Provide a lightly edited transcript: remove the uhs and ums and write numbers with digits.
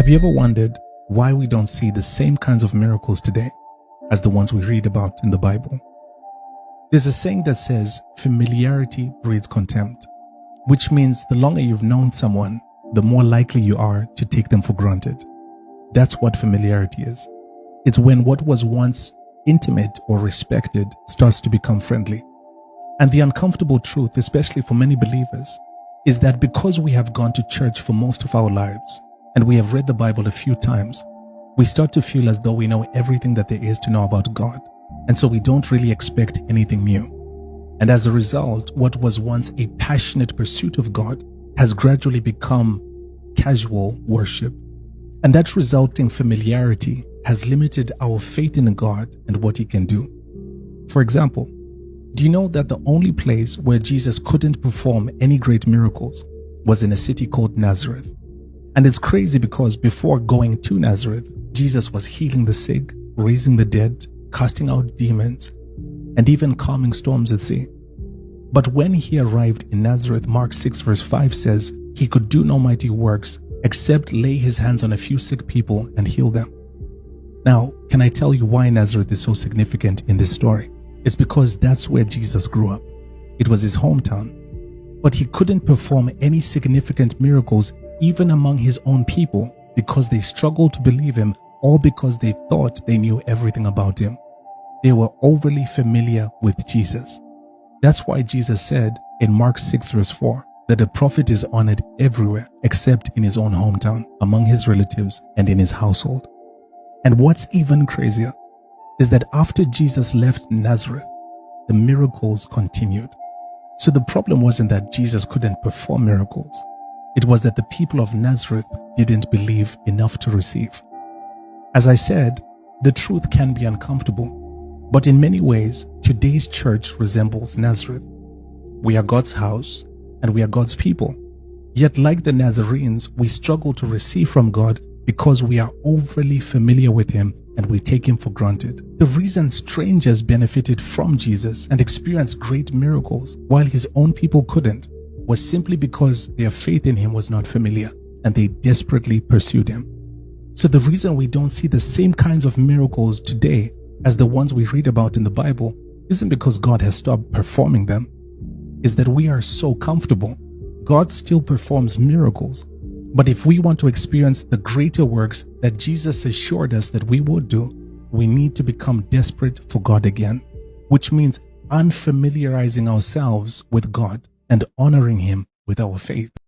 Have you ever wondered why we don't see the same kinds of miracles today as the ones we read about in the Bible? There's a saying that says familiarity breeds contempt, which means the longer you've known someone, the more likely you are to take them for granted. That's what familiarity is. It's when what was once intimate or respected starts to become friendly. And the uncomfortable truth, especially for many believers, is that because we have gone to church for most of our lives and we have read the Bible a few times, we start to feel as though we know everything that there is to know about God. And so we don't really expect anything new. And as a result, what was once a passionate pursuit of God has gradually become casual worship. And that resulting familiarity has limited our faith in God and what He can do. For example, do you know that the only place where Jesus couldn't perform any great miracles was in a city called Nazareth? And it's crazy because before going to Nazareth, Jesus was healing the sick, raising the dead, casting out demons, and even calming storms at sea. But when He arrived in Nazareth, Mark 6 verse 5 says, He could do no mighty works except lay His hands on a few sick people and heal them. Now, can I tell you why Nazareth is so significant in this story? It's because that's where Jesus grew up. It was His hometown. But He couldn't perform any significant miracles even among His own people because they struggled to believe Him, or because they thought they knew everything about Him. They were overly familiar with Jesus. That's why Jesus said in Mark 6 verse 4 that a prophet is honored everywhere except in his own hometown, among his relatives, and in his household. And what's even crazier is that after Jesus left Nazareth, the miracles continued. So the problem wasn't that Jesus couldn't perform miracles. It was that the people of Nazareth didn't believe enough to receive. As I said, the truth can be uncomfortable, but in many ways, today's church resembles Nazareth. We are God's house and we are God's people. Yet like the Nazarenes, we struggle to receive from God because we are overly familiar with Him and we take Him for granted. The reason strangers benefited from Jesus and experienced great miracles while His own people couldn't was simply because their faith in Him was not familiar and they desperately pursued Him. So the reason we don't see the same kinds of miracles today as the ones we read about in the Bible isn't because God has stopped performing them. It's that we are so comfortable. God still performs miracles. But if we want to experience the greater works that Jesus assured us that we would do, we need to become desperate for God again, which means unfamiliarizing ourselves with God and honoring Him with our faith.